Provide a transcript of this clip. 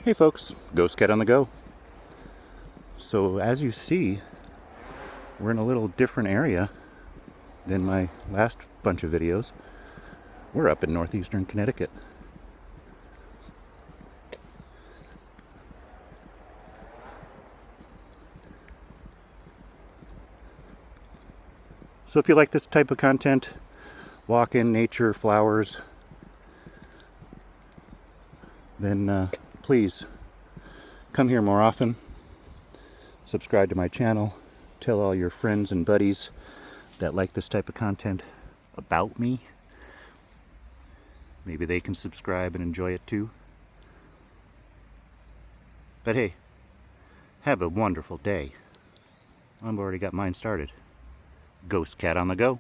Hey folks, Ghost Cat on the Go. So as you see, we're in a little different area than my last bunch of videos. We're up in northeastern Connecticut. So if you like this type of content, walk-in, nature, flowers, then please come here more often. Subscribe to my channel. Tell all your friends and buddies that like this type of content about me. Maybe they can subscribe and enjoy it too. But hey, have a wonderful day. I've already got mine started. Ghost Cat on the Go.